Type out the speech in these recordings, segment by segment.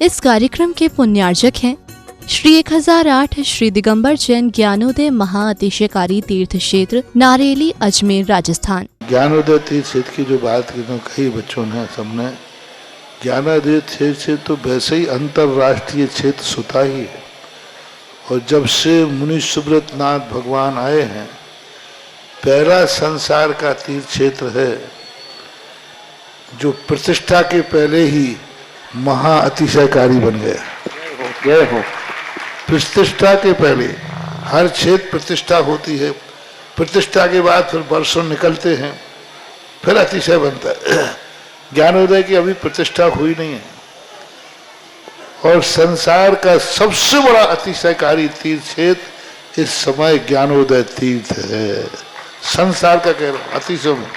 इस कार्यक्रम के पुण्यार्जक हैं श्री 1008 श्री दिगंबर जैन ज्ञानोदय महाअतिशयकारी तीर्थ क्षेत्र नारेली अजमेर राजस्थान। ज्ञानोदय तीर्थ क्षेत्र की जो बात की तो कई बच्चों ने सबने ज्ञानोदय तीर्थ क्षेत्र तो वैसे ही अंतर्राष्ट्रीय क्षेत्र सुता ही है। और जब से मुनि सुब्रत नाथ भगवान आए हैं, पहला संसार का तीर्थ क्षेत्र है जो प्रतिष्ठा के पहले ही महाअतिशयकारी बन गया। जय हो। प्रतिष्ठा के पहले हर क्षेत्र प्रतिष्ठा होती है, प्रतिष्ठा के बाद फिर वर्षों निकलते हैं, फिर अतिशय बनता है। ज्ञानोदय की अभी प्रतिष्ठा हुई नहीं है। और संसार का सबसे बड़ा अतिशयकारी तीर्थ क्षेत्र इस समय ज्ञानोदय तीर्थ है। संसार का कह रहा हूं अतिशय में,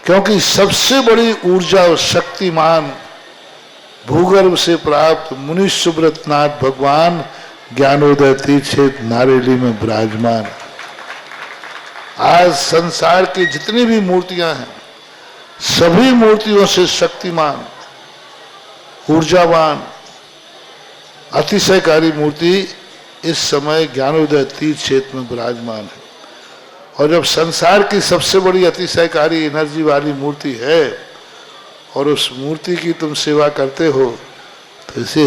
क्योंकि सबसे बड़ी ऊर्जा और शक्तिमान भूगर्भ से प्राप्त मुनि सुब्रत नाथ भगवान ज्ञानोदय तीर्थ क्षेत्र नारेली में विराजमान। आज संसार की जितनी भी मूर्तियां हैं, सभी मूर्तियों से शक्तिमान, ऊर्जावान, अतिशयकारी मूर्ति इस समय ज्ञानोदय तीर्थ क्षेत्र में विराजमान है। और जब संसार की सबसे बड़ी अतिशयकारी एनर्जी वाली मूर्ति है और उस मूर्ति की तुम सेवा करते हो, तो इसे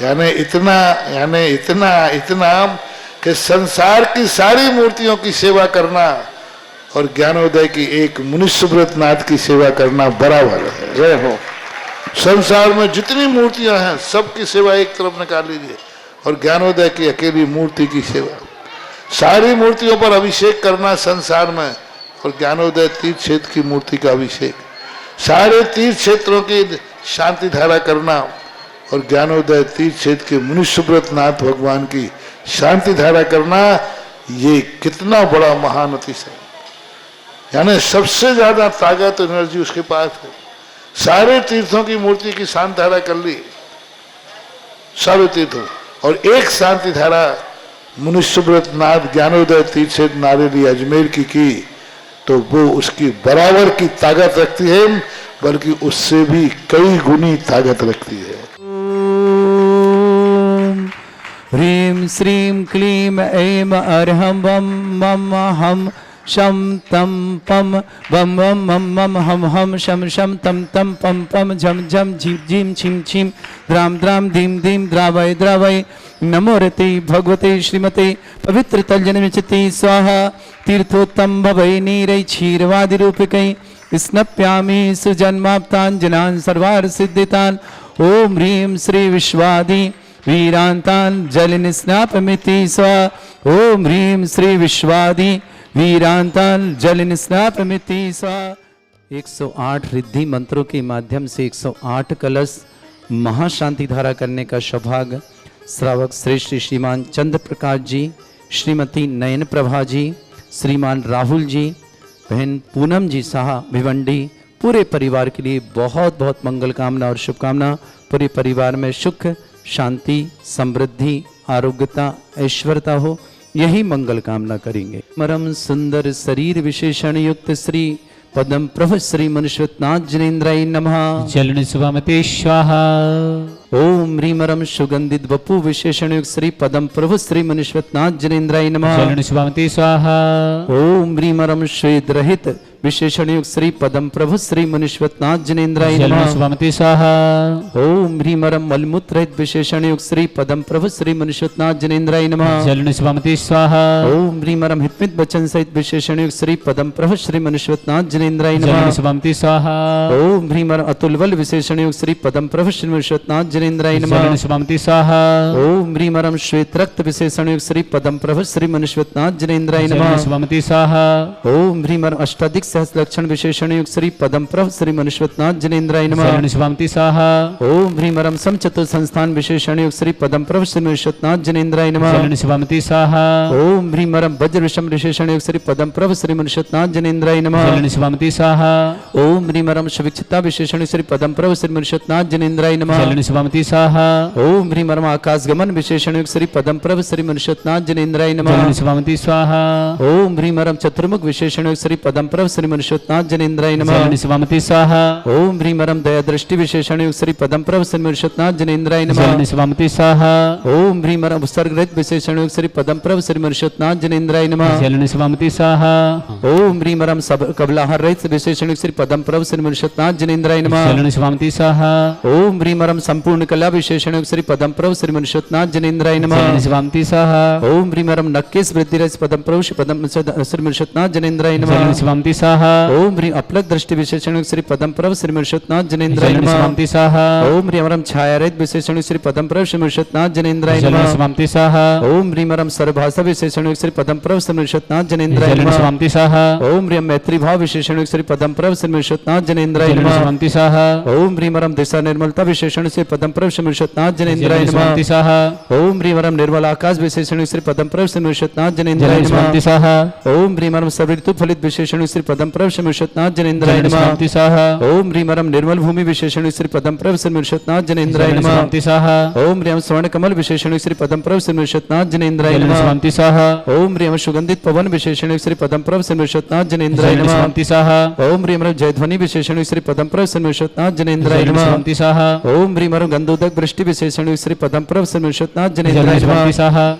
यानी इतना कि संसार की सारी मूर्तियों की सेवा करना और ज्ञानोदय की एक मुनि सुब्रत नाथ की सेवा करना बराबर है। जय हो। संसार में जितनी मूर्तियां हैं सबकी सेवा एक तरफ निकाल लीजिए और ज्ञानोदय की अकेली मूर्ति की सेवा। सारी मूर्तियों पर अभिषेक करना संसार में और ज्ञानोदय तीर्थ क्षेत्र की मूर्ति का अभिषेक, सारे तीर्थ क्षेत्रों की शांति धारा करना और ज्ञानोदय तीर्थ क्षेत्र के मुनि सुब्रत नाथ भगवान की शांति धारा करना, ये कितना बड़ा महान अतिशय। यानी सबसे ज्यादा ताकत एनर्जी उसके पास है। सारे तीर्थों की मूर्ति की शांति धारा कर ली, सारे तीर्थों, और एक शांति धारा मुनि सुब्रत नाथ ज्ञानोदय तीर्थ क्षेत्र नारेली अजमेर की तो वो उसकी बराबर की ताकत रखती है, बल्कि उससे भी कई गुनी ताकत रखती है। ह्रीं श्रीं क्लीं ऐं अर्हं वं मम हम शम तम पम वम वम मम मम हम हम शम शम तम तम पम पम झम झम झीं झीं छिं छिं द्राम द्राम धीं धीं द्रावय द्रावय। नमो रते भगवते श्रीमते पवित्र तलजनमिचते स्वाहा। तीर्थोत्तम भवै नीरै क्षीरवादि रूपिकै स्नप्यामि सुजन्माप्ताञ्जनान् सर्वार्थ सिद्धितान्। ओम ह्रीं श्री विश्वादि वीरान्तान् जलनिस्नापमिति स्वाहा। ओम ह्रीं श्री विश्वादि वीरांतान जल निस्नापमिति स्वाहा। 108 रिद्धि मंत्रों के माध्यम से 108 कलश महाशांति धारा करने का सौभाग्य श्रावक श्रेष्ठ श्रीमान चंद्र प्रकाश जी, श्रीमती नयन प्रभा जी, श्रीमान राहुल जी, बहन पूनम जी साहा भिवंडी, पूरे परिवार के लिए बहुत बहुत मंगल कामना और शुभकामना। पूरे परिवार में सुख शांति समृद्धि आरोग्यता ऐश्वर्यता हो, यही मंगल कामना करेंगे। परम सुंदर शरीर विशेषण युक्त श्री पदम प्रभु श्री मनुष्यनाथ जनेन्द्राय नमः। जलन सुभामते स्वाहा। ओम ह्रीमरम सुगंधित वपु विशेषण युक्त श्री पदम प्रभु श्री मनुष्यनाथ जनेन्द्राय नमः। जलन सुभामते स्वाहा। ओम ह्रीमरम श्वेत रहित विशेषण युक्त श्री पदम प्रभु श्री मनुष्यनाथ जनेन्द्राय नमः। जलन सुभामते स्वाहा। ओम ह्रीमरम मलमूत्र रहित विशेषण युक्त श्री पदम प्रभु श्री मनुष्यनाथ जनेन्द्राय नमः। जलन सुभामते स्वाहा। ओम ह्रीमरम हितमित वचन सहित विशेषण युक्त श्री पदम प्रभु श्री मनुष्यनाथ जनेन्द्राय नमः। जलन सुभामते स्वाहा। ओम ह्रीमरम अतुल बल विशेषण युक्त श्री पदम प्रभु श्री मनुष्यनाथ जनेन्द्राय नमः। जलन सुभामते स्वाहा। ओम ह्रीमरम श्वेत रक्त विशेषण युक्त श्री पदम प्रभु श्री मनुष्यनाथ जनेन्द्राय नमः। जलन सुभामते स्वाहा। ओम ह्रीमरम अष्टाधिक सहस्र लक्षण विशेषण युक्त श्री पदम प्रभु श्री मनुष्यनाथ जनेन्द्राय नमः। जलन सुभामते स्वाहा। ओम ह्रीमरम समचतुर संस्थान विशेषण युक्त श्री पदम प्रभु श्री मनुष्यनाथ जनेन्द्राय नमः। जलन सुभामते स्वाहा। ओम ह्रीमरम वज्र विषम विशेषण युक्त श्री पदम प्रभु श्री मनुष्यनाथ जनेन्द्राय नमः। जलन सुभामते स्वाहा। ओम ह्रीमरम सुविक्षिता विशेषण श्री पदम प्रभु श्री मनुष्यनाथ जनेन्द्राय नमः। जलन सुभामते स्वाहा। ओम ह्रीमरम आकाश गमन विशेषण युक्त श्री पदम प्रभु श्री मनुष्यनाथ जनेन्द्राय नमः। जलन सुभामते स्वाहा। ओम ह्रीमरम चतुर्मुख विशेषण युक्त श्री पदम प्रभु श्री मनुष्योत्नाथ जनेन्द्राय नमः। जल निस्वामति स्वाहा ओम ह्रीम रम दया दृष्टि विशेषण युक्त श्री पदम प्रभ श्री मनुष्योत्नाथ जनेन्द्राय जल नमः। निस्वामति स्वाहा ओम ह्रीम रम उपसर्ग विशेषण युक्त श्री पदम प्रभ श्री मनुष्योत्नाथ जनेन्द्राय नमः। जल निस्वामति स्वाहा ओम ह्रीम रम सब कबलाहार रहित विशेषण युक्त श्री पदम प्रभ श्री मनुष्योत्नाथ जनेन्द्राय नमः। जल निस्वामति स्वाहा ओम ह्रीम रम संपूर्ण कला विशेषण युक्त श्री पदम प्रभ श्री मनुष्योत्नाथ जनेन्द्राय जल नमः। निस्वामति स्वाहा ओम ह्रीम रम नक्केश वृद्धि रस पदम प्रभ श्री पदम श्री मनुष्योत्नाथ जनेन्द्राय जल नमः। निस्वामति स्वाहा ओम ह्रीम अपलक दृष्टि विशेषण युक्त श्री पदम प्रभ श्री मनुष्योत्नाथ जनेन्द्राय जल नमः। निस्वामति स्वाहा ओम ह्रीम रम छाया रहित विशेषण युक्त श्री पदम प्रभ श्री मनुष्योत्नाथ जनेन्द्राय जल नमः। निस्वामति स्वाहा ओम ह्रीम रम सर्वभाषा विशेषण युक्त श्री पदम प्रभ श्री मनुष्योत्नाथ जनेन्द्राय जल नमः। निस्वामति स्वाहा ओम ह्रीम मैत्री भाव विशेषण युक्त श्री पदम प्रभ श्री मनुष्योत्नाथ जनेन्द्राय जल नमः। निस्वामति स्वाहा ओम ह्रीम रम दिशा निर्मलता विशेषण श्री पदम प्रभ श्री मनुष्योत्नाथ जल जनेन्द्राय निस्वामति नमः। स्वाहा ओम ह्रीम रम निर्मल आकाश विशेषण युक्त श्री पदम प्रभ श्री मनुष्योत्नाथ जल जनेन्द्राय निस्वामति नमः। स्वाहा ओम ह्रीम रम सर्वऋतु फलित विशेषण युक्त श्री पदम प्रभ श्री मनुष्योत्नाथ जनेन्द्राय जल नमः। निस्वामति स्वाहा ओम ह्रीम रम निर्मल भूमि विशेषण युक्त श्री पदम प्रभ श्री मनुष्योत्नाथ जनेन्द्राय जल नमः। निस्वामति स्वाहा ओम ह्रीम स्वर्ण कमल विशेषण युक्त श्री पदम प्रभ श्री मनुष्योत्नाथ जनेन्द्राय जल नमः। निस्वामति स्वाहा ओम ह्रीम सुगंधित पवन विशेषण युक्त श्री पदम प्रभ श्री मनुष्योत्नाथ जनेन्द्राय जल नमः। निस्वामति स्वाहा ओम ह्रीम रम जयध्वनि विशेषण युक्त श्री पदम प्रभ श्री मनुष्योत्नाथ जनेन्द्राय जल नमः। निस्वामति स्वाहा ओम ह्रीम रम गंधोदक वृष्टि विशेषण युक्त श्री पदम प्रभ श्री मनुष्योत्नाथ जल जनेन्द्राय निस्वामति नमः। स्वाहा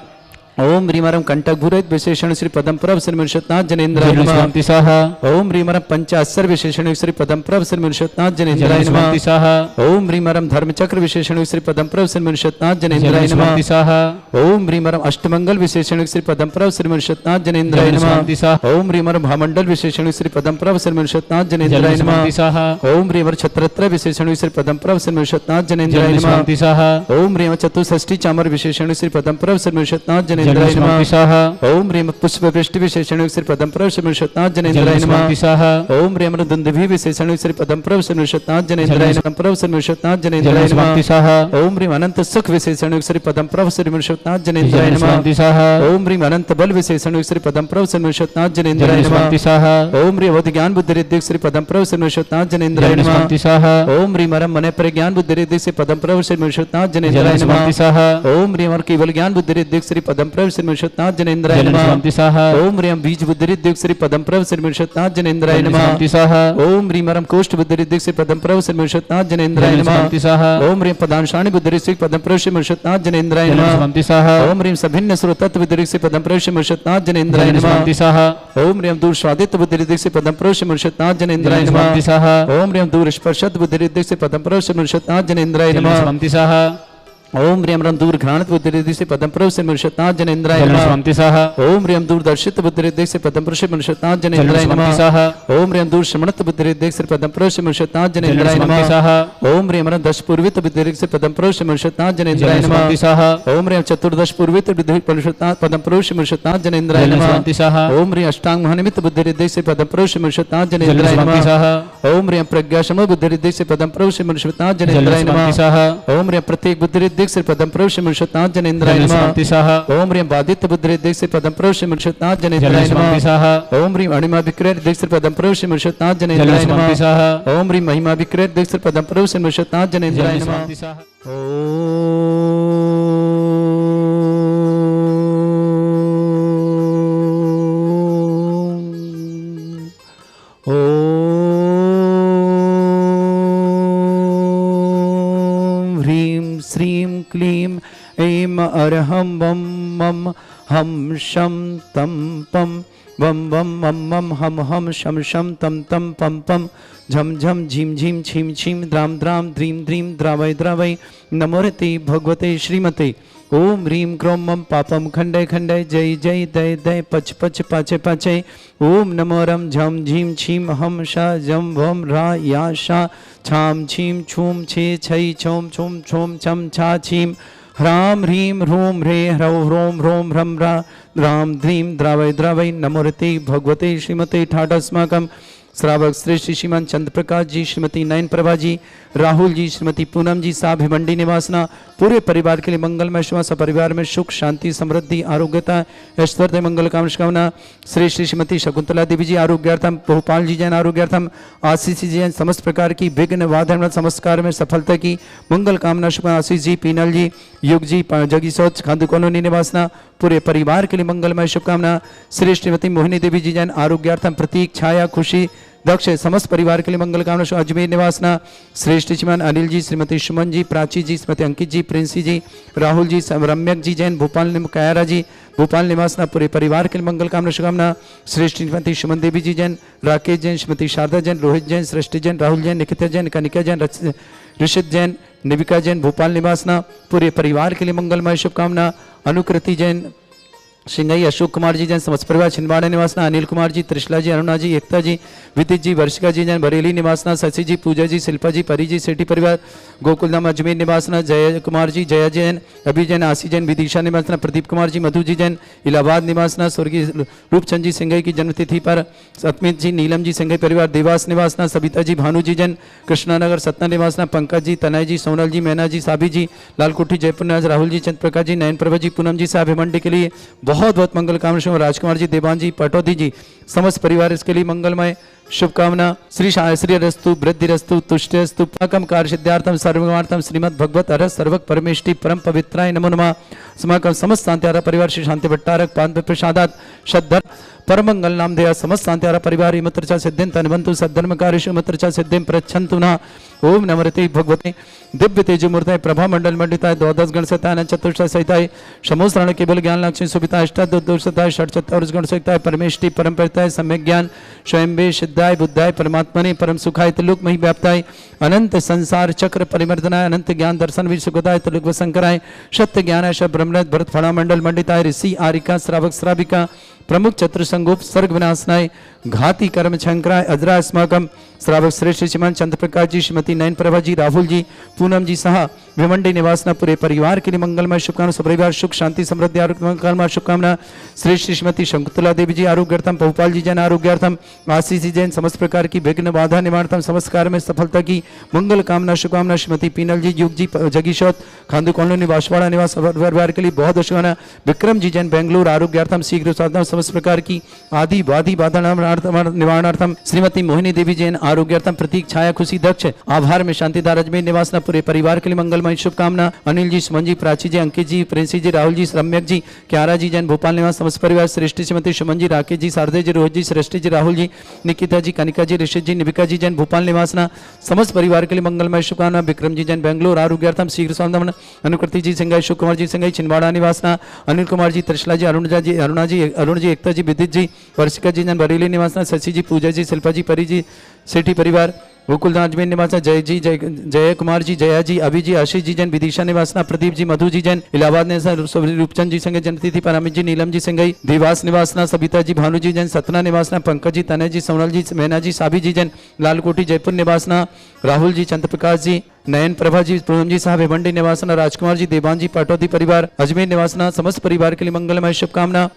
ओम ह्रीम रम कंटक भूरित विशेषण श्री पदम प्रभ श्री मनुष्योत्नाथ जनेन्द्राय जल नमः। निस्वामति स्वाहा ओम ह्रीम रम पंचाक्षर विशेषण युक्त श्री पदम प्रभ श्री मनुष्योत्नाथ जल जनेन्द्राय नमः। निस्वामति स्वाहा ओम ह्रीम रम धर्मचक्र विशेषण युक्त श्री पदम प्रभ श्री मनुष्योत्नाथ जल जनेन्द्राय नमः। निस्वामति स्वाहा ओम ह्रीम रम अष्टमंगल विशेषण युक्त श्री पदम प्रभ श्री मनुष्योत्नाथ जनेन्द्राय जल नमः। निस्वामति स्वाहा ओम ह्रीम रम भामंडल विशेषण युक्त श्री पदम प्रभ श्री मनुष्योत्नाथ जल जनेन्द्राय नमः। निस्वामति स्वाहा ओम ह्रीम छत्रत्र विशेषण युक्त श्री पदम प्रभ श्री मनुष्योत्नाथ जल जनेन्द्राय नमः। निस्वामति स्वाहा ओम ह्रीम चतुष्षष्टि चामर विशेषण श्री पदम प्रभ श्री मनुष्योत्नाथ जल जनेन्द्राय निस्वामति नमः। स्वाहा ओम ह्रीम पुष्प वृष्टि विशेषण युक्त श्री पदम प्रभ श्री मनुष्योत्नाथ जल जनेन्द्राय निस्वामति नमः। स्वाहा ओम ह्रीम दुंदुभि विशेषण युक्त श्री पदम प्रभ श्री मनुष्योत्नाथ जनेन्द्राय नमः। प्रभ श्री मनुष्योत्नाथ जल जनेन्द्राय निस्वामति नमः। स्वाहा ओम ह्रीम अनंत सुख विशेषण युक्त श्री पदम प्रभ श्री मनुष्योत्नाथ जनेन्द्राय जल नमः। निस्वामति स्वाहा ओम ह्रीम अनंत बल विशेषण युक्त श्री पदम प्रभ श्री मनुष्योत्नाथ जल जनेन्द्राय नमः। निस्वामति स्वाहा ओम ह्रीम अवधि ज्ञान बुद्धि रिद्धि श्री पदम प्रभ श्री मनुष्योत्नाथ जनेन्द्राय जल नमः। निस्वामति स्वाहा ओम ह्रीम रम मन प्रज्ञान बुद्धि रिद्धि श्री पदम प्रभ श्री मनुष्योत्नाथ जल जनेन्द्राय निस्वामति नमः। स्वाहा ओम ह्रीम केवल ज्ञान बुद्धि रिद्धि श्री पदम प्रभ श्री मनुष्योत्नाथ जनेन्द्राय जल नमः। निस्वामति स्वाहा ओम ह्रीम बीज बुद्धि रिद्धि श्री पदम प्रभ श्री मनुष्योत्नाथ जनेन्द्राय जल नमः। निस्वामति स्वाहा ओम ह्रीम रम कोष्ठ बुद्धि रिद्धि श्री पदम प्रभ श्री मनुष्योत्नाथ जनेन्द्राय जल नमः। निस्वामति स्वाहा ओम ह्रीम पदांशाणि बुद्धि रिद्धि श्री पदम प्रभ श्री मनुष्योत्नाथ जनेन्द्राय जल नमः। निस्वामति स्वाहा ओम ह्रीम सभिन्न श्रोतत्व बुद्धि रिद्धि श्री पदम प्रभ श्री मनुष्योत्नाथ जनेन्द्राय जल नमः। निस्वामति स्वाहा ओम ह्रीम दूर स्वादित्व बुद्धि रिद्धि श्री पदम प्रभ श्री मनुष्योत्नाथ जल जनेन्द्राय नमः। निस्वामति स्वाहा ओम ह्रीम दूर स्पर्शत बुद्धि रिद्धि श्री पदम प्रभ श्री मनुष्योत्नाथ जनेन्द्राय जल नमः। निस्वामति स्वाहा ओम ह्रीम रम दूर घ्राणत बुद्धि रिद्धि से पदम प्रभ श्री मनुष्योत्नाथ जनेन्द्राय जल नमः। निस्वामति स्वाहा ओम ह्रीम दूर दर्शित बुद्धि रिद्धि से पदम प्रभ श्री मनुष्योत्नाथ जल जनेन्द्राय निस्वामति नमः। स्वाहा ओम ह्रीम दूर श्रमणत बुद्धि रिद्धि से पदम प्रभ श्री मनुष्योत्नाथ जल जनेन्द्राय निस्वामति नमः। स्वाहा ओम ह्रीम रम दश पूर्वित बुद्धि रिद्धि से पदम प्रभ श्री मनुष्योत्नाथ जल जनेन्द्राय नमः। निस्वामति स्वाहा ओम ह्रीम चतुर्दश पूर्वित बुद्धि मनुष्योत्नाथ पदम प्रभ श्री मनुष्योत्नाथ जनेन्द्राय जल नमः। निस्वामति स्वाहा ओम ह्रीम अष्टांग महानिमित्त बुद्धि रिद्धि से पदम प्रभ श्री मनुष्योत्नाथ जल जनेन्द्राय निस्वामति नमः। स्वाहा ओम ह्रीम प्रज्ञा सम बुद्धि रिद्धि से पदम प्रभ श्री मनुष्योत्नाथ जल जनेन्द्राय निस्वामति नमः। स्वाहा ओम ह्रीम प्रत्येक बुद्धि रिद्धि से पदम प्रभ श्री मनुष्योत्नाथ जनेन्द्राय जल नमः। निस्वामति स्वाहा ओम ह्रीम बाधित बुद्धि रिद्धि से पदम प्रभ श्री मनुष्योत्नाथ जल जनेन्द्राय निस्वामति नमः। स्वाहा ओम ह्रीम अणिमा विक्रय रिद्धि से पदम प्रभ श्री मनुष्योत्नाथ जल जनेन्द्राय निस्वामति नमः। स्वाहा ओम ह्रीम महिमा विक्रय रिद्धि से पदम प्रभ श्री मनुष्योत्नाथ जल जनेन्द्राय नमः। निस्वामति स्वाहा ओम ह्रीं श्रीं क्लीं ऐं अरहं वं मं हम शं तं पं वं वं मं मं हम शं शं तं तं पं पं झम झम झीं झीं छीं छीं द्रां द्रां द्रीं द्रीं द्रावय द्रावय नमोरते भगवते श्रीमते ओम ह्रीं क्रों मं पापं खण्डय खण्डय जय जय दय दय पच पच पाचे पाचे ओम नमो रं झं झीं छीं हम शा जं वं रा या शा छां छीं छूं छे छै छौं छुं छुं छं छा छीं ह्रां ह्रीं ह्रूं ह्रे ह्रौं ह्रों ह्रों ह्रं ह्रा द्रां द्रीं द्रावय द्रावय नमोरते भगवते श्रीमते ठाटस्माकं श्रावक श्री श्रीमान चंद्र प्रकाश जी, श्रीमती नयन प्रभा जी, राहुल जी, श्रीमती पूनम जी, साहब भिवंडी निवासना, पूरे परिवार के लिए मंगलमय शुभ, सब परिवार में सुख शांति समृद्धि आरोग्यता ऐश्वर्य मंगल कामना। श्री श्रीमती शकुंतला देवी जी आरोग्यार्थम, भोपाल जी जैन आरोग्यार्थम, आशीष जी जैन समस्त प्रकार की विघ्न बाधा समस्कार में सफलता की मंगल कामना शुभ। आशीष जी, पीनल जी, युग जी, जगी सोच खादु कॉलोनी निवासना, पूरे परिवार के लिए मंगलमय शुभकामना। श्री श्रीमती मोहिनी देवी जी जैन आरोग्यार्थम, प्रतीक छाया खुशी दक्ष समस्त परिवार के लिए मंगल कामना शुभ। अजमेर निवासना श्रेष्ठ श्रीमान अनिल जी, श्रीमती सुमन जी, प्राची जी, श्रीमती अंकित जी, प्रिंसी जी, राहुल जी, रम्यक जी जैन भोपाल, कायरा जी भोपाल निवासना, पूरे परिवार के लिए मंगल कामना शुभकामना। श्री श्रीमती सुमन देवी जी जैन, राकेश जैन, श्रीमती शारदा जैन, रोहित जैन, सृष्टि जैन, राहुल जैन, निकिता जैन, कनिका जैन, ऋषित जैन, निविका जैन भोपाल निवासना, पूरे परिवार के लिए मंगलमय शुभकामना। अनुकृति जैन सिंगई, अशोक कुमार जी जैन समस्त परिवार छिंदवाड़ा निवासना, अनिल कुमार जी, त्रिशला जी, अरुणा जी, एकता जी, विदित जी, वर्षिका जी जैन बरेली निवासना, शशि जी, पूजा जी, शिल्पा जी, परी जी, सेठी परिवार गोकुलधाम अजमेर निवासना, जय कुमार जी, जया जैन, अभी जैन, आशी जैन, विदिशा निवासना, प्रदीप कुमार जी, मधु जी जैन इलाहाबाद निवासना, स्वर्गीय रूपचंद जी सिंगई की जन्मतिथि पर, सतमित जी, नीलम जी सिंगई परिवार देवास निवासना, सविता जी, भानु जी जैन कृष्णानगर सतना निवासना, पंकज जी, तनय जी, सोनल जी, मैना जी, साबी जी, लालकोठी जयपुर निवास, राहुल जी, चंद्र प्रकाश जी, नयन प्रभा जी, पूनम जी, साहब भिवंडी के लिए बहुत बहुत मंगल कामना। राजकुमार जी, देवान जी, पटौदी जी समस्त परिवार इसके लिए मंगलमय शुभकामना। श्री श्री रस्तु वृद्धिरस्तु तुष्टिरस्तु पाकम कार्य सिद्धार्थम सर्वमार्थम श्रीमद् भगवत अरस सर्वक परमेष्टि परम पवित्राय नमो नमः। समाकम समस्त शांतिहारा परिवार श्री शांति भट्टारक पाद प्रसादात श्रद्धा परमंगल नाम दया समस्त शांतिहारा परिवार इमत्रचा सिद्धिं तनवंतु सद्धर्म कार्येषु इमत्रचा सिद्धिं प्रच्छन्तु नः। ओम नमस्ते भगवते दिव्य तेजमूर्ताय प्रभा मंडल मंडिताय द्वादश गण सहिताय चतुर्थ सहिताय समोसरण केवल ज्ञान लक्ष्मी सुविता अष्टादशताय षट्चत्वारिश गण सहिताय परमेष्टि परम परिताय सम्यक ज्ञान स्वयंबे सिद्धाय बुद्धाय परमात्मने परम सुखाय त्रिलोक मही व्याप्ताय अनंत संसार चक्र परिमर्दनाय अनंत ज्ञान दर्शन वीर सुखदाय त्रिलोक वसंकराय सत्य ज्ञान शब ब्रह्मणत भरत फणा मंडल मंडिताय ऋषि आरिका श्रावक श्राविका प्रमुख चतुर्संगोप सर्ग विनाशनाय घाती कर्म शंकराय अजरास्माकम श्रावक श्रेष्ठ श्रीमान चंद्र प्रकाश जी, श्रीमती नयन प्रभा जी, राहुल जी, पूनम जी सहा भिवंडी निवासना, पूरे परिवार के लिए मंगलमय शुभकामना। सपरिवार सुख शांति समृद्धि आरोग्य शुभकामना। श्री श्रीमती शकुंतला देवी जी आरोग्यार्थम, भोपाल जी जैन आरोग्यार्थम, आशीष जी जैन समस्त प्रकार की विघ्न बाधा निवारणार्थम समस्त कार्य में सफलता की मंगल कामना शुभकामना। श्रीमती पीनल जी, युग जी, जगीशोत खांदू कॉलोनी बांसवाड़ा निवास परिवार के लिए बहुत शुभकामना। विक्रम जी जैन बेंगलुरु आरोग्यार्थम शीघ्र साधना समस्त प्रकार की आदि वादी बाधा निवारणार्थम। श्रीमती मोहिनी देवी जैन आरोग्यार्थम, प्रतीक छाया खुशी दक्ष आभार में शांति अजमेर निवासना, पूरे परिवार के लिए मंगलमय शुभकामना। अनिल जी, सुमन जी, प्राची जी, अंकित जी, प्रिंसी जी, राहुल जी, रम्यक जी, क्यारा जी जैन भोपाल निवास समस्त परिवार श्रेष्ठ श्रीमती सुमन जी, राकेश जी, शारदे जी, रोहित जी, सृष्टि जी, राहुल जी, निकिता जी, कनिका जी, ऋषित जी, निविका जी जैन भोपाल निवासना समस्त परिवार के लिए मंगलमय शुभकामना। विक्रम जी जैन बेंगलुरु आरोग्यार्थम शीघ्र साधना। अनुकृति जी सिंगाई, शिव कुमार जी सिंगाई छिंदवाड़ा निवासना, अनिल कुमार जी, त्रिशला जी, अरुण जी, एकता जी, विदित जी, वर्षिका जी जैन बरेली निवासना, शशि जी, पूजा जी, शिल्पा जी, परी जी, सेठी परिवार गोकुलधाम अजमेर निवासना, जय जी, जय कुमार जी, जया जी, अभी जी, आशीष जी जैन विदिशा निवासना, प्रदीप जी, मधु जी जैन इलाहाबाद निवासना, रूपचंद जी संगे जन्मतिथि पर, अमित जी, नीलम जी संगई देवास निवासना, सविता जी, भानु जी जैन सतना निवासना, पंकज जी, तनय जी, सोनल जी, मैना जी, साबी जी जैन लालकोठी जयपुर निवासना, राहुल जी, चंद्र प्रकाश जी, नयन प्रभा जी, पूनम जी साहब भिवंडी निवासना, राजकुमार जी, देवान जी, पाटौदी परिवार अजमेर निवासना समस्त परिवार के लिए मंगलमय शुभकामना।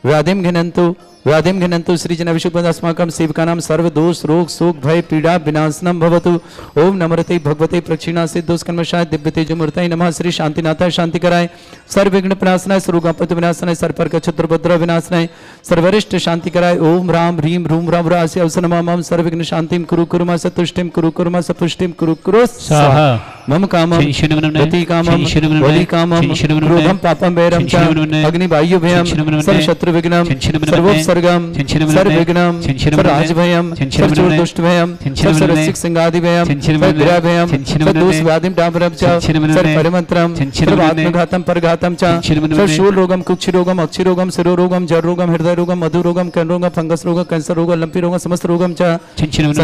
व्याधिम घिनंतु सृजन अभिषुभस्माकं सेवकानां सर्व दोष रोग शोक भय पीड़ा विनाशनम भवतु। ओम नमस्ते भगवते प्रक्षिणा सिद्धोस्कर्मशाय दिव्य तेजमूर्तये नमः। श्री शांतिनाथाय शांति कराय, सर्व विघ्न विनाशनाय, सर्वोपद्रव विनाशनाय, सर्पर क्षुद्रभद्र विनाशनाय, सर्वरिष्ट शांति कराय। ओम राम ह्रीम रूम राम रासि अवसनमः सर्व विघ्न शांतिम कुरु कुरुमा सतुष्टिम कुरु कुरुमा सपुष्टिम कुरु कुरु स्वाहा। मम कामं गति कामं वली कामं क्रोधं पापं वैरं च अग्निवायु भयं सर्व शत्रु विघ्नं सर्वोपसर्गं सर्व विघ्नं सर्वराज भयं सर्वचोर दुष्ट भयं सर्वरसिक संगादि भयं सर्वग्रह भयं सर्वदोष व्याधिं डाम्बरं च सर्वपरिमन्त्रं सर्वात्मघातं परघातं च सर्वशूल रोगं कुक्षि रोगं अक्षि रोगं शिरो रोगं जर रोगं हृदय रोगं मधु रोगं कर्ण रोगं फंगस रोगं कैंसर रोगं लंपी रोगं समस्त रोगं च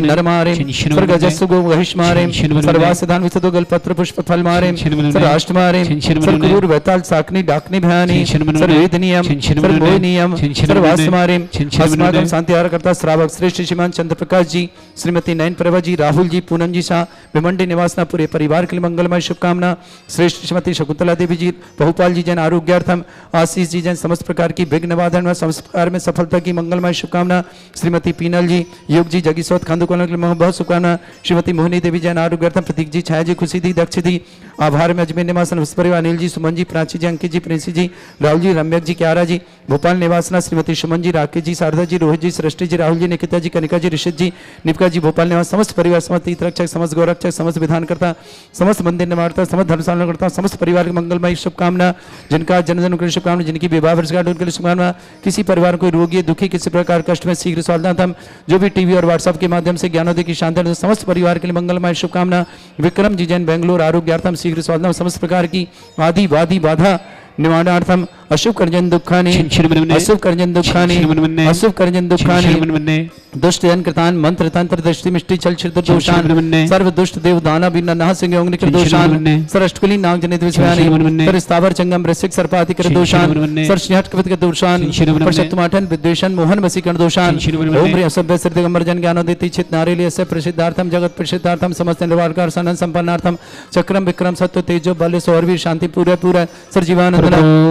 नरमारिं सर्वगजस्सु गो महिष्मारिं सर्वासिधान विशदो पत्र पुष्प फल मारे छिन छिन राष्ट्र मारे छिन सर्वूर वैताल साकनी डाकनी भयानी सर्वेद नियम सर्वोय नियम सर्वास मारे अस्माकं शांतिहार करता श्रावक श्रेष्ठ श्रीमान चंद्र प्रकाश जी, श्रीमती नयन प्रभा जी, राहुल जी, पूनम जी शाह, भिमंडी निवासना पूरे परिवार के लिए मंगलमय शुभकामना। श्रेष्ठ श्रीमती शकुंतला देवी जी, बहुपाल जी जैन आरोग्यार्थम, आशीष जी जैन समस्त प्रकार की विघ्न निवारण व समस्त प्रकार में सफलता की मंगलमय शुभकामना। श्रीमती पीनल जी, योग जी, जगीसौत खांदुकोलन के लिए बहुत शुभकामना। श्रीमती मोहिनी देवी जैन आरोग्यार्थम, प्रतीक जी, छाया जी, खुशी दी, दक्ष दी, आभार में अजमेर निवासन परिवार, अनिल जी, सुमन जी, प्राची जी, अंकित जी, प्रिंसी जी, राहुल जी, रम्यक जी, क्यारा जी, भोपाल निवासना श्रीमती सुमन जी, राकेश जी, शारदा जी, रोहित जी, सृष्टि जी, राहुल जी, निकिता जी, कनिका जी, ऋषित जी, निपका जी, भोपाल निवास समस्त परिवार, समस्त तीर्थरक्षक, समस्त गौरक्षक, समस्त विधान करता, समस्त मंदिर निवारता, समस्त धर्मशाला करता, समस्त परिवार की मंगलमय शुभकामना। जिनका जन्मदिन उनके लिए शुभकामना, जिनकी विवाह वर्षगांठ उनके लिए शुभकामना। किसी परिवार को रोगी दुखी किसी प्रकार कष्ट में शीघ्र स्वास्थ्य, जो भी टीवी और व्हाट्सएप के माध्यम से ज्ञानोदय की शांति, समस्त परिवार के लिए मंगलमय शुभकामना। विक्रम जी जैन बेंगलोर आरोग्यार्थम शीघ्र स्वास्थ्य, समस्त प्रकार की आदि वादी बाधा निवारणार्थम अशुभ कर्जन दुखानि अशुभ कर्जन दुखानि अशुभ कर्जन दुखानि दुष्ट जन कृतान मंत्र तंत्र दृष्टि मिष्टि चल छिद्र दोषान सर्व दुष्ट देव दाना बिना नह सिंह अग्नि कर दोषान सर अष्टकली नाग जनित विषयानि सर स्थावर चंगम रसिक सर्पाति कर दोषान सर स्नेहट कवित कर दोषान परशत्माठन विद्वेषण मोहन वसीकरण दोषान ओम ह्रीं असभ्य सिर दिगंबर जन ज्ञानोदिति चित नारेली अस्य प्रसिद्धार्थम जगत प्रसिद्धार्थम समस्त निवारकार सनन संपन्नार्थम चक्रम विक्रम सत्व तेजो बल सौरवीर शांति पूरे पूरा सर जीवानंद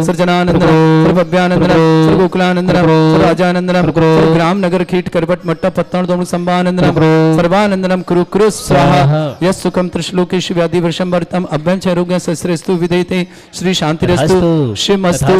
सर्जनानंद सर्वभव्यानंद सर्वगोकुलानंद सर्वराजानंद ग्राम नगर कीट करवट मट्टा पत्तन दोम संभानंदनम सर्वानंदनम कुरु कुरु स्वाहा यस सुखम त्रिश्लोकेश व्याधि वर्षमर्तम अभ्यं च आरोग्य सस्रेस्तु विदेते श्री शांतिरस्तु शिवमस्तु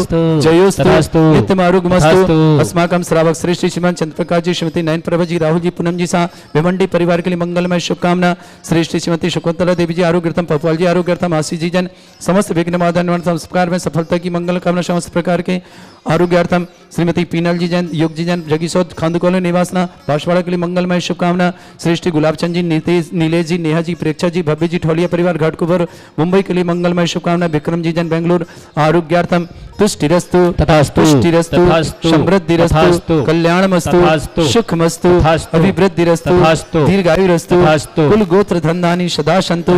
जयोस्तु नित्यमारोग्यमस्तु। अस्माकं श्रावक श्रेष्ठ श्रीमान चंद्रप्रकाश जी, श्रीमती नयन प्रभा जी, राहुल जी, पूनम जी शाह, भिमंडी परिवार के लिए मंगलमय शुभकामना। श्रेष्ठ श्रीमती शकुंतला देवी जी आरोग्यर्थम, पपुआल जी आरोग्यर्थम, आशीष जी जन समस्त विघ्न निवारण संस्कार में सफलता की मंगल कामना, समस्त प्रकार के आरोग्यार्थम। श्रीमती पीनल जी जैन, योग जी जैन, जगीसौत खांदुकोलन निवासना बांसवाड़ा के लिए मंगलमय शुभकामना। श्रेष्ठ गुलाबचंद जी, नीलेश जी, नेहा जी, प्रेक्षा जी, भव्य जी, ठोलिया परिवार घाटकुपर मुंबई के लिए मंगलमय शुभकामना। विक्रम जी जैन बेंगलोर आरोग्यार्थम तुष्टिरस्तु पुष्टिरस्तु समृद्धिरस्तु कल्याणमस्तु सुखमस्तु अभिवृद्धिरस्तु दीर्घायुरस्तु कुल गोत्र धन्धानि सदा सन्तु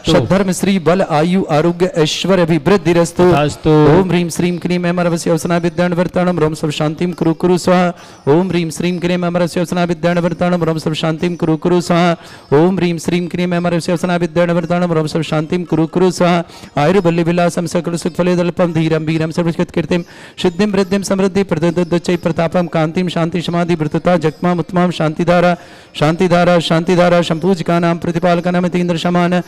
सद्धर्म श्री बल आयु आरोग्य ऐश्वर्य अभिवृद्धिरस्तु। ओम ह्रीं श्रीं क्लीं अमरवस्य अवसना विद्याणवर्ताणम रोम सब शांतिम कुरु कुरु स्वाहा। ओम ह्रीं श्रीं क्लीं अमरवस्य अवसना विद्याणवर्ताणम रोम सब शांतिम कुरु कुरु स्वाहा। ओम ह्रीं श्रीं क्लीं अमरवस्य अवसना विद्याणवर्ताणम रोम सब शांतिम कुरु कुरु स्वाहा। आयुर्बल्य विलासम सकल सुख फलेदल्पम धीरम वीरम सर्वश्रुत कीर्तिम सिद्धिम वृद्धिम समृद्धि प्रदोदच्चै प्रतापम कांतिम शांति समाधि वृतता जगमाम उत्तमाम शांतिधारा शांतिधारा शांतिधारा संपूजकानां प्रतिपालकानां इन्द्र समान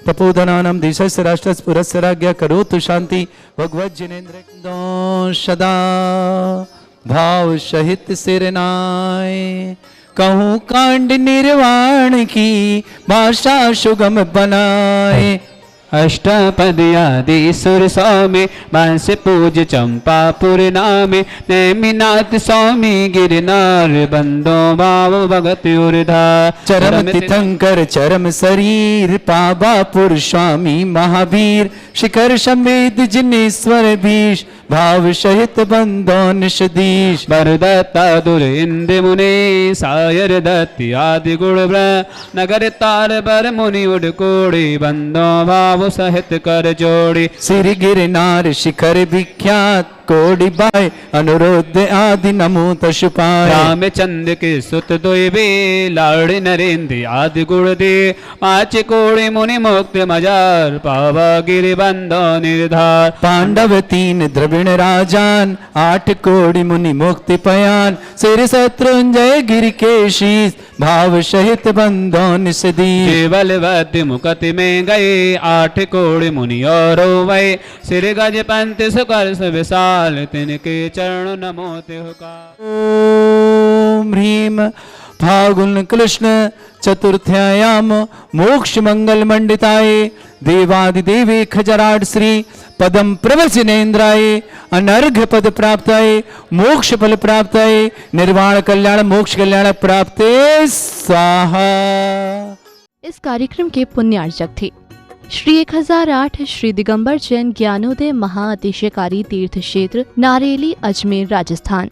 तपोधनानां देशस्य राष्ट्रस्य पुरस्य राज्ञा करोतु शांति भगवत जिनेन्द्र सदा भाव सहित सिरनाय कहूँ कांड निर्वाण की भाषा सुगम बनाए। अष्टपदयादि सुर स्वामी बांस पूज चंपापुर नामे नेमिनाथ स्वामी गिरनार बंदो भाव भगत उर्धा चरम तीर्थंकर चरम शरीर पावापुर स्वामी महावीर शिखर समेत जिनेश्वर भीष भाव सहित बंदो निषदीश वरदत्ता दुर इंद्र मुनि सायर दत्ति आदि गुण नगर तार बर मुनि उड़ कोड़ी बंदो भाव सहित कर जोड़ी श्री गिरनार शिखर विख्यात कोडि बाय अनुरुद्ध आदि नमो तशुपाय रामचंद्र के सुत दोइबे लाड़ नरेंद्र आदि गुण दे पांच कोड़े मुनि मुक्त मजार पावा गिरि बंदो निर्धार पांडव तीन द्रविण राजान आठ कोड़ि मुनि मुक्ति पयान सिर शत्रुंजय गिरि के शीस भाव सहित बंदो निषदी केवल वद्य मुकति में गए आठ कोड़ि मुनि और वै सिर गज पंत सुकर विशाल तिनके चरण नमो तेहुका। ओम ह्रीं फागुन कृष्ण चतुर्थ्यायाम मोक्ष मंगल मंडिताय देवादिदेवे खजराट श्री पदम प्रवचनेन्द्राय अनर्घ पद प्राप्ताय मोक्ष फल प्राप्ताय निर्वाण कल्याण मोक्ष कल्याण प्राप्ते स्वाहा। इस कार्यक्रम के पुण्यार्चक थे श्री 1008 श्री दिगंबर जैन ज्ञानोदय महाअतिशयकारी तीर्थ क्षेत्र नारेली अजमेर राजस्थान।